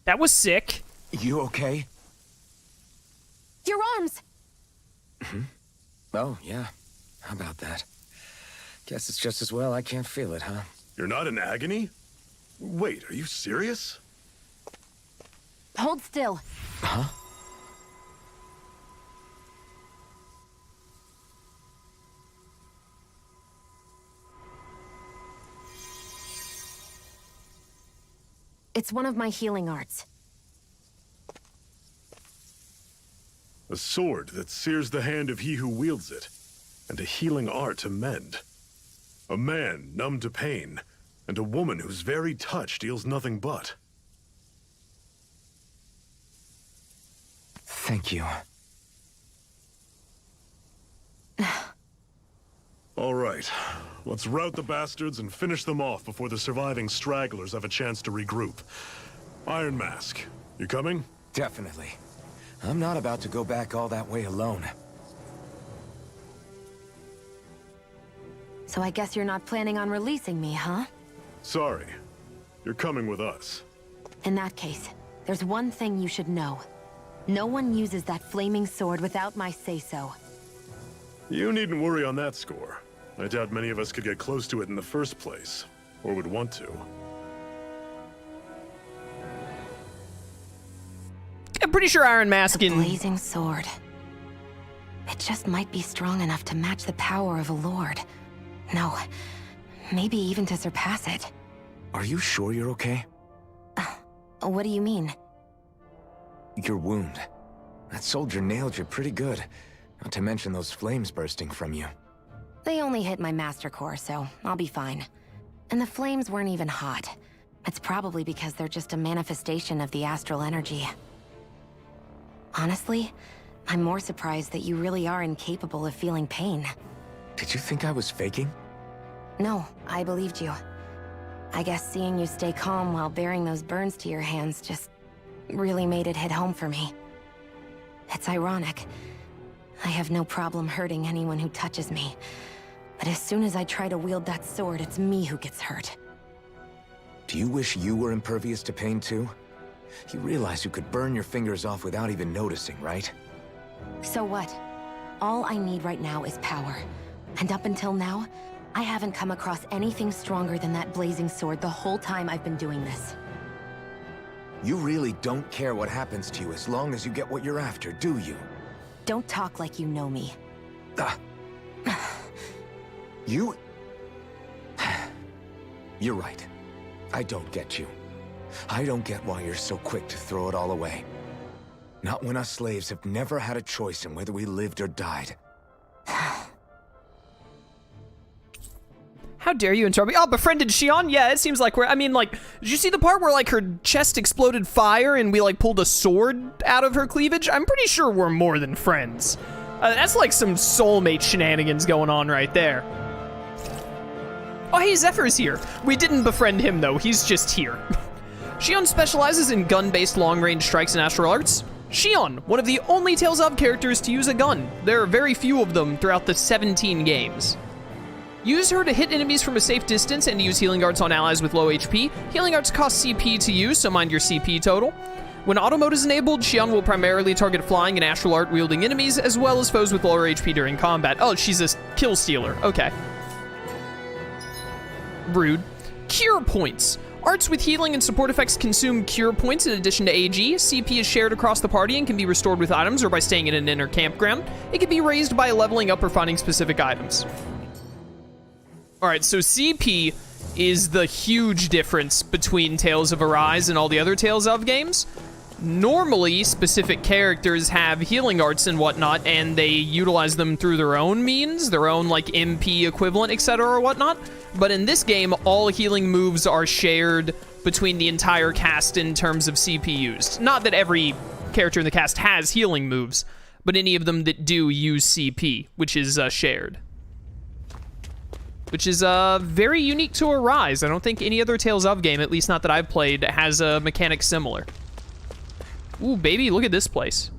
That was sick. You okay? Your arms! Oh, yeah. How about that? Guess it's just as well I can't feel it, huh? You're not in agony? Wait, are you serious? Hold still. Huh? It's one of my healing arts. A sword that sears the hand of he who wields it, and a healing art to mend. A man numb to pain, and a woman whose very touch deals nothing but. Thank you. All right, let's rout the bastards and finish them off before the surviving stragglers have a chance to regroup. Iron Mask, you coming? Definitely. I'm not about to go back all that way alone. So I guess you're not planning on releasing me, huh? Sorry, you're coming with us. In that case, there's one thing you should know. No one uses that flaming sword without my say-so. You needn't worry on that score. I doubt many of us could get close to it in the first place, or would want to. I'm pretty sure Iron Mask The in... blazing sword. It just might be strong enough to match the power of a lord. No, maybe even to surpass it. Are you sure you're okay? What do you mean? Your wound. That soldier nailed you pretty good. Not to mention those flames bursting from you. They only hit my master core, so I'll be fine. And the flames weren't even hot. It's probably because they're just a manifestation of the astral energy. Honestly, I'm more surprised that you really are incapable of feeling pain. Did you think I was faking? No, I believed you. I guess seeing you stay calm while bearing those burns to your hands just really made it hit home for me. It's ironic. I have no problem hurting anyone who touches me. But as soon as I try to wield that sword, it's me who gets hurt. Do you wish you were impervious to pain too? You realize you could burn your fingers off without even noticing, right? So what? All I need right now is power. And up until now, I haven't come across anything stronger than that blazing sword the whole time I've been doing this. You really don't care what happens to you as long as you get what you're after, do you? Don't talk like you know me. You... You're right. I don't get you. I don't get why you're so quick to throw it all away. Not when us slaves have never had a choice in whether we lived or died. How dare you interrupt me? Oh, befriended Xion? Yeah, it seems like we're... I mean, like, did you see the part where, like, her chest exploded fire and we, like, pulled a sword out of her cleavage? I'm pretty sure we're more than friends. That's like some soulmate shenanigans going on right there. Oh, hey, Zephyr's here. We didn't befriend him, though. He's just here. Xion specializes in gun-based long-range strikes and astral arts. Xion, one of the only Tales of characters to use a gun. There are very few of them throughout the 17 games. Use her to hit enemies from a safe distance and use healing arts on allies with low HP. Healing arts cost CP to use, so mind your CP total. When auto mode is enabled, Xion will primarily target flying and astral art wielding enemies, as well as foes with lower HP during combat. Oh, she's a kill stealer. Okay. Rude. Cure points. Arts with healing and support effects consume cure points in addition to AG. CP is shared across the party and can be restored with items or by staying in an inner campground. It can be raised by leveling up or finding specific items. Alright, so CP is the huge difference between Tales of Arise and all the other Tales of games. Normally, specific characters have healing arts and whatnot, and they utilize them through their own means, their own, like, MP equivalent, etc. or whatnot. But in this game, all healing moves are shared between the entire cast in terms of CP used. Not that every character in the cast has healing moves, but any of them that do use CP, which is shared. Which is very unique to Arise. I don't think any other Tales of game, at least not that I've played, has a mechanic similar. Ooh, baby, look at this place.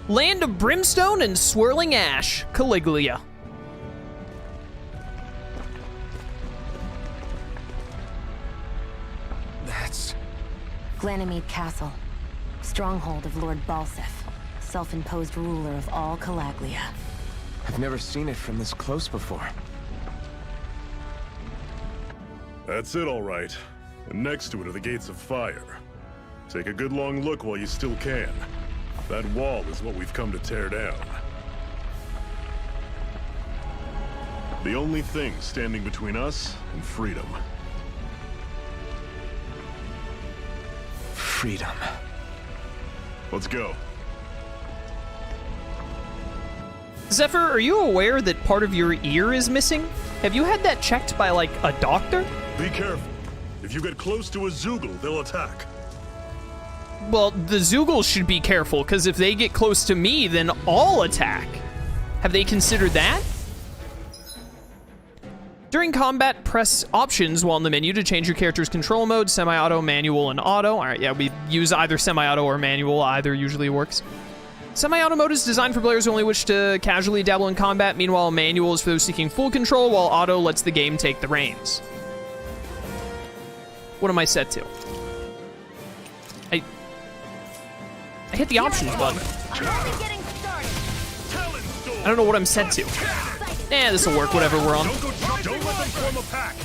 Land of Brimstone and Swirling Ash, Caligula. That's... Glanimede Castle. Stronghold of Lord Balsef. Self-imposed ruler of all Calaglia. I've never seen it from this close before. That's it, all right. And next to it are the Gates of Fire. Take a good long look while you still can. That wall is what we've come to tear down. The only thing standing between us and freedom. Freedom. Let's go. Zephyr, are you aware that part of your ear is missing? Have you had that checked by, like, a doctor? Be careful. If you get close to a Zoogle, they'll attack. Well, the Zoogles should be careful, because if they get close to me, then I'll attack. Have they considered that? During combat, press options while in the menu to change your character's control mode, semi-auto, manual, and auto. All right, yeah, we use either semi-auto or manual. Either usually works. Semi-auto mode is designed for players who only wish to casually dabble in combat. Meanwhile, manual is for those seeking full control, while auto lets the game take the reins. What am I set to? I hit the options button. I don't know what I'm set to. Eh, this'll work, whatever we're on. Don't let them form a pack.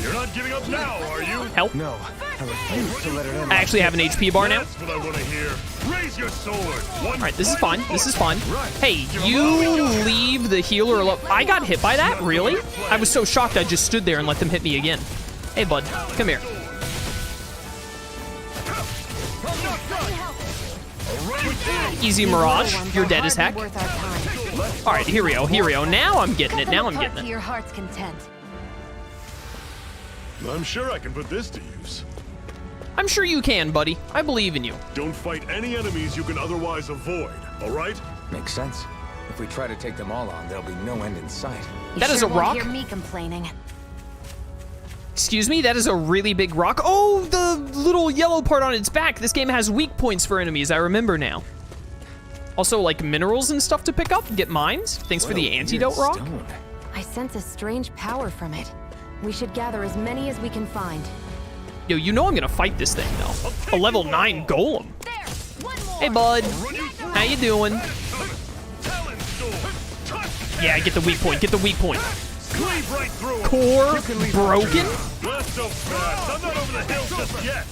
You're not giving up now, are you? Help. No, I refuse to let it end. I actually have an HP bar now. That's what I want to hear. Raise your sword. Alright, this is fine. This is fine. Hey, you leave the healer alone. I got hit by that? Really? I was so shocked I just stood there and let them hit me again. Hey, bud. Come here. Easy Mirage. You're dead as heck. Alright, here we go. Here we go. Now I'm getting it. Now I'm getting To it. your heart's content. I'm sure I can put this to use. I'm sure you can, buddy. I believe in you. Don't fight any enemies you can otherwise avoid, all right? Makes sense. If we try to take them all on, there'll be no end in sight. You That is sure a won't rock? hear me complaining. Excuse me, that is a really big rock. Oh, the little yellow part on its back. This game has weak points for enemies, I remember now. Also, like, minerals and stuff to pick up, get mines. Thanks for the antidote rock. Stone. I sense a strange power from it. We should gather as many as we can find. Yo, you know I'm gonna fight this thing, though. A level 9 golem. There! One more! Hey, bud. How you doing? Yeah, get the weak point, get the weak point. Cleave right through it. Core broken? Not so fast. I'm not over the hill just yet.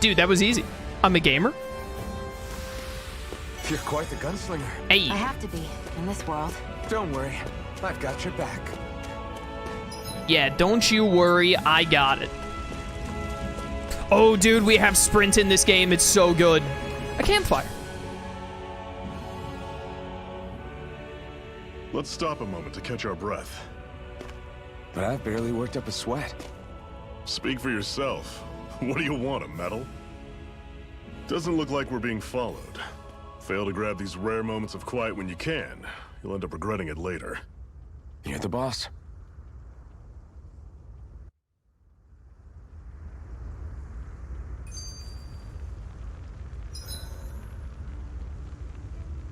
Dude, that was easy. I'm a gamer. You're quite the gunslinger. Hey. I have to be, in this world. Don't worry, I've got your back. Yeah, don't you worry, I got it. Oh, dude, we have sprint in this game. It's so good. A campfire. Let's stop a moment to catch our breath. But I've barely worked up a sweat. Speak for yourself. What do you want, a medal? Doesn't look like we're being followed. Fail to grab these rare moments of quiet when you can. You'll end up regretting it later. You're the boss.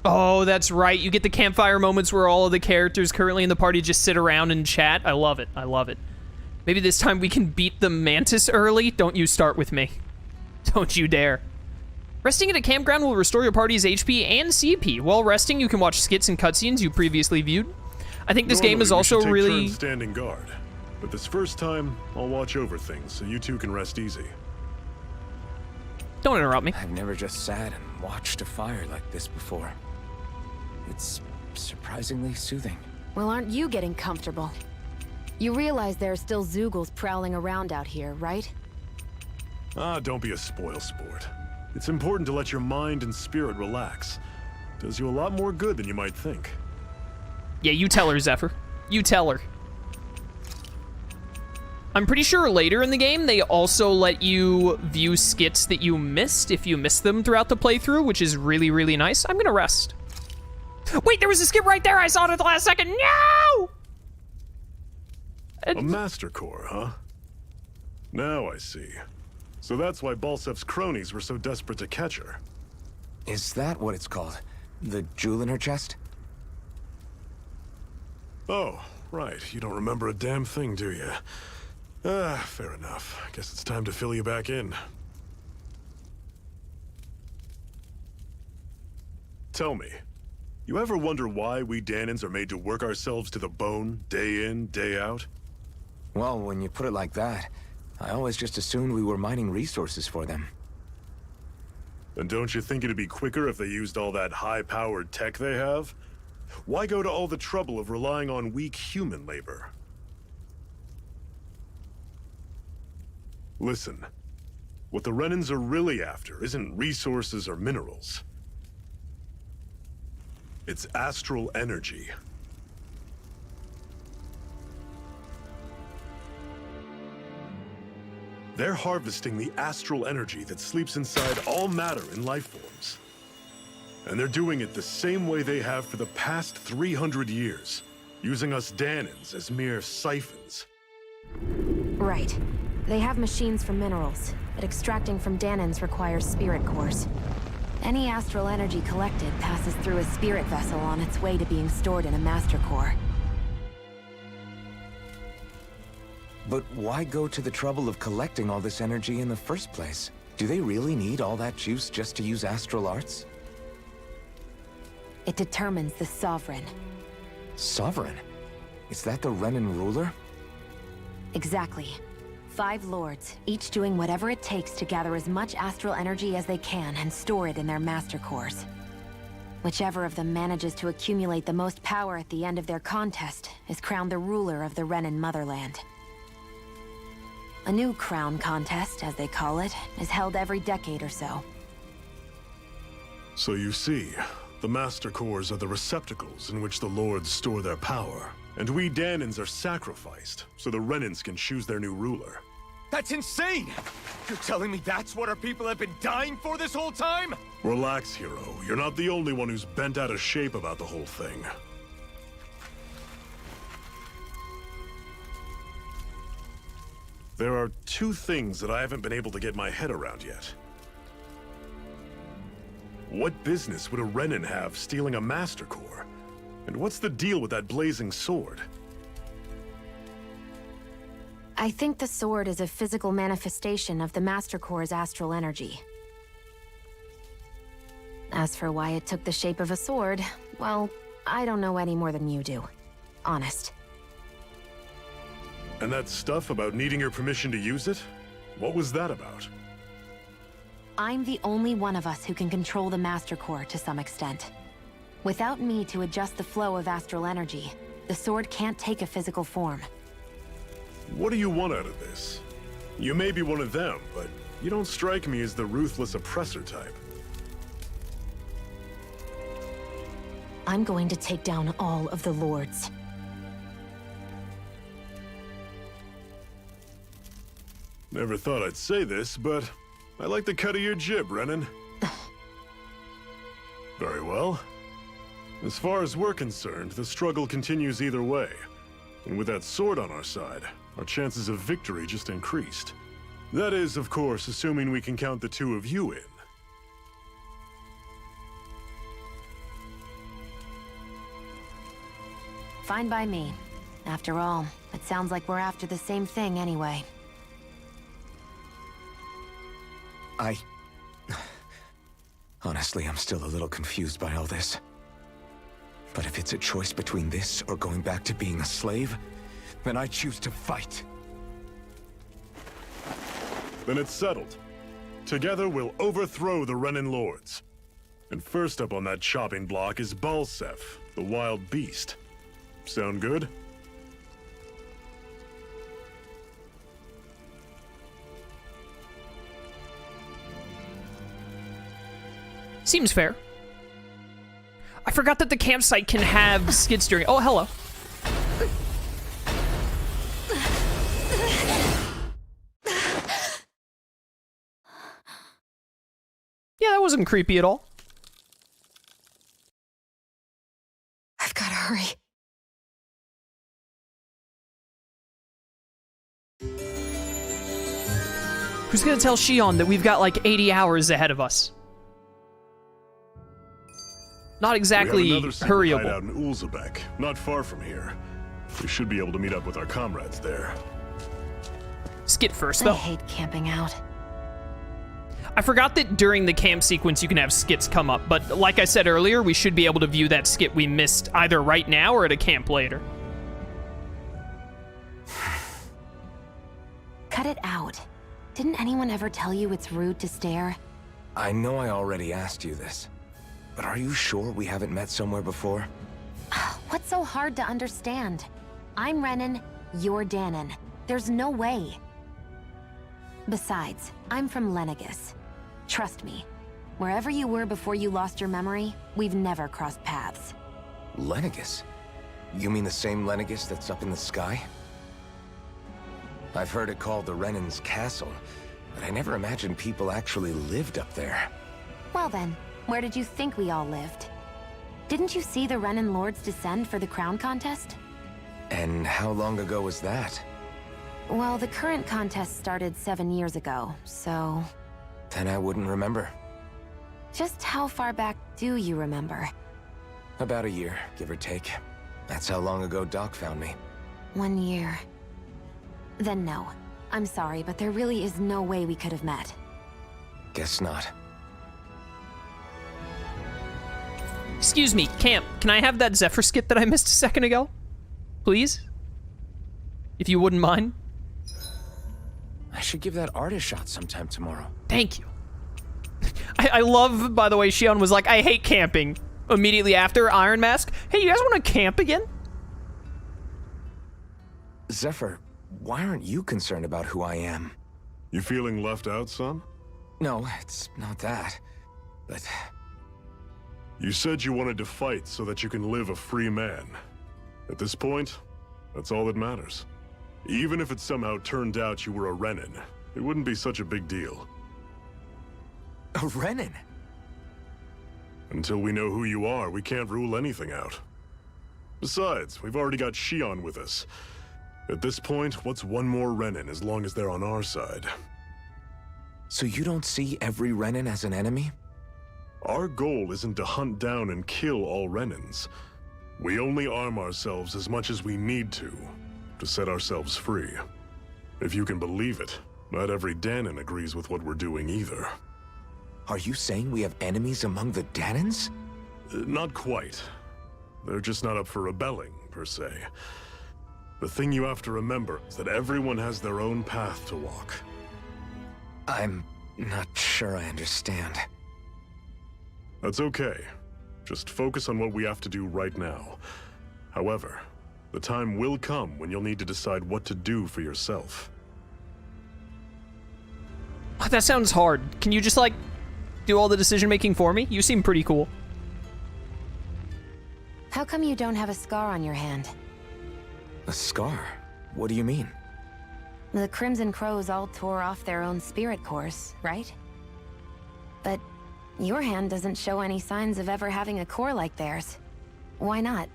Oh, that's right. You get the campfire moments where all of the characters currently in the party just sit around and chat. I love it. I love it. Maybe this time we can beat the Mantis early. Don't you start with me. Don't you dare. Resting at a campground will restore your party's HP and CP. While resting, you can watch skits and cutscenes you previously viewed. I think this game is Normally, we also should take really... turns standing guard. But this first time, I'll watch over things so you two can rest easy. Don't interrupt me. I've never just sat and watched a fire like this before. It's surprisingly soothing. Well, aren't you getting comfortable? You realize there are still Zoogles prowling around out here, right? Ah, don't be a spoil sport. It's important to let your mind and spirit relax. Does you a lot more good than you might think. Yeah, you tell her, Zephyr. You tell her. I'm pretty sure later in the game, they also let you view skits that you missed if you missed them throughout the playthrough, which is really, really nice. I'm gonna rest. Wait, there was a skit right there! I saw it at the last second! No! A Master Core, huh? Now I see. So that's why Balsef's cronies were so desperate to catch her. Is that what it's called? The jewel in her chest? Oh, right. You don't remember a damn thing, do you? Ah, fair enough. Guess it's time to fill you back in. Tell me, you ever wonder why we Dahnans are made to work ourselves to the bone, day in, day out? Well, when you put it like that, I always just assumed we were mining resources for them. And don't you think it'd be quicker if they used all that high-powered tech they have? Why go to all the trouble of relying on weak human labor? Listen, what the Renans are really after isn't resources or minerals. It's astral energy. They're harvesting the astral energy that sleeps inside all matter in life forms. And they're doing it the same way they have for the past 300 years, using us Dahnans as mere siphons. Right. They have machines for minerals, but extracting from Dahnans requires spirit cores. Any astral energy collected passes through a spirit vessel on its way to being stored in a master core. But why go to the trouble of collecting all this energy in the first place? Do they really need all that juice just to use astral arts? It determines the Sovereign. Sovereign? Is that the Renan ruler? Exactly. 5 lords, each doing whatever it takes to gather as much astral energy as they can and store it in their master cores. Whichever of them manages to accumulate the most power at the end of their contest is crowned the ruler of the Renan motherland. A new crown contest, as they call it, is held every decade or so. So you see, the Master Cores are the receptacles in which the Lords store their power. And we Dahnans are sacrificed, so the Renans can choose their new ruler. That's insane! You're telling me that's what our people have been dying for this whole time? Relax, hero. You're not the only one who's bent out of shape about the whole thing. There are 2 things that I haven't been able to get my head around yet. What business would a Renan have stealing a Master Core? And what's the deal with that blazing sword? I think the sword is a physical manifestation of the Master Core's astral energy. As for why it took the shape of a sword, well, I don't know any more than you do. Honest. And that stuff about needing your permission to use it? What was that about? I'm the only one of us who can control the Master Core to some extent. Without me to adjust the flow of astral energy, the sword can't take a physical form. What do you want out of this? You may be one of them, but you don't strike me as the ruthless oppressor type. I'm going to take down all of the lords. Never thought I'd say this, but I like the cut of your jib, Renan. Very well. As far as we're concerned, the struggle continues either way. And with that sword on our side, our chances of victory just increased. That is, of course, assuming we can count the 2 of you in. Fine by me. After all, it sounds like we're after the same thing anyway. Honestly, I'm still a little confused by all this. But if it's a choice between this or going back to being a slave, then I choose to fight. Then it's settled. Together we'll overthrow the Renan Lords. And first up on that chopping block is Balsef, the wild beast. Sound good? Seems fair. I forgot that the campsite can have skid steering. Oh, hello. Yeah, that wasn't creepy at all. I've gotta hurry. Who's gonna tell Shion that we've got like 80 hours ahead of us? not exactly we have another secret hurryable. hideout in Ulzebek, not far from here. We should be able to meet up with our comrades there. Skit first, I though. hate camping out. I forgot that during the camp sequence you can have skits come up, but like I said earlier, we should be able to view that skit we missed either right now or at a camp later. Cut it out. Didn't anyone ever tell you it's rude to stare? I know I already asked you this, but are you sure we haven't met somewhere before? What's so hard to understand? I'm Renan, you're Dahnan. There's no way. Besides, I'm from Lenegis. Trust me, wherever you were before you lost your memory, we've never crossed paths. Lenegis? You mean the same Lenegis that's up in the sky? I've heard it called the Renans' castle, but I never imagined people actually lived up there. Well then, where did you think we all lived? Didn't you see the Renan lords descend for the crown contest? And how long ago was that? Well, the current contest started 7 years ago, so... Then I wouldn't remember. Just how far back do you remember? About a year, give or take. That's how long ago Doc found me. 1 year. Then no. I'm sorry, but there really is no way we could have met. Guess not. Excuse me, camp, can I have that Zephyr skit that I missed a second ago? Please? If you wouldn't mind. I should give that art a shot sometime tomorrow. Thank you. I love, by the way, Shion was like, I hate camping. Immediately after Iron Mask. Hey, you guys want to camp again? Zephyr, why aren't you concerned about who I am? You feeling left out, son? No, it's not that. But You said you wanted to fight so that you can live a free man. At this point, that's all that matters. Even if it somehow turned out you were a Renan, it wouldn't be such a big deal. a Renan? Until we know who you are, we can't rule anything out. Besides, we've already got Shion with us. At this point, what's one more Renan as long as they're on our side? So you don't see every Renan as an enemy? Our goal isn't to hunt down and kill all Renans. We only arm ourselves as much as we need to set ourselves free. If you can believe it, not every Dahnan agrees with what we're doing either. Are you saying we have enemies among the Dahnans? Not quite. They're just not up for rebelling, per se. The thing you have to remember is that everyone has their own path to walk. I'm not sure I understand. That's okay. Just focus on what we have to do right now. However, the time will come when you'll need to decide what to do for yourself. Oh, that sounds hard. Can you just, like, do all the decision-making for me? You seem pretty cool. How come you don't have a scar on your hand? A scar? What do you mean? The Crimson Crows all tore off their own spirit cores, right? But your hand doesn't show any signs of ever having a core like theirs. Why not?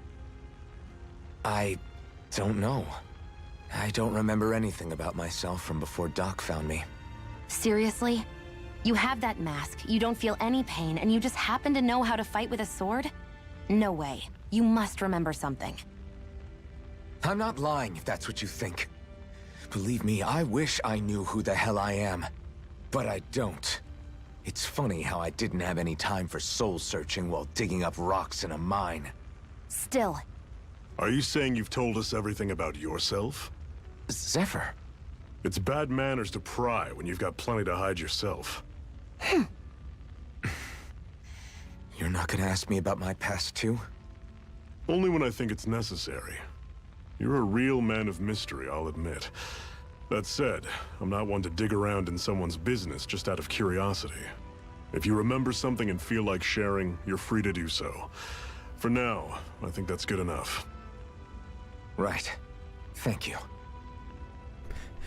I don't know. I don't remember anything about myself from before Doc found me. Seriously? You have that mask, you don't feel any pain, and you just happen to know how to fight with a sword? No way. You must remember something. I'm not lying if that's what you think. Believe me, I wish I knew who the hell I am. But I don't. It's funny how I didn't have any time for soul searching while digging up rocks in a mine. Still, Are you saying you've told us everything about yourself? Zephyr. It's bad manners to pry when you've got plenty to hide yourself. You're not gonna ask me about my past too? Only when I think it's necessary. You're a real man of mystery, I'll admit. That said, I'm not one to dig around in someone's business just out of curiosity. If you remember something and feel like sharing, you're free to do so. For now, I think that's good enough. Right. Thank you.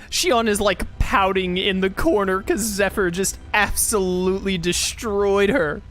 Shion is, like, pouting in the corner because Zephyr just absolutely destroyed her.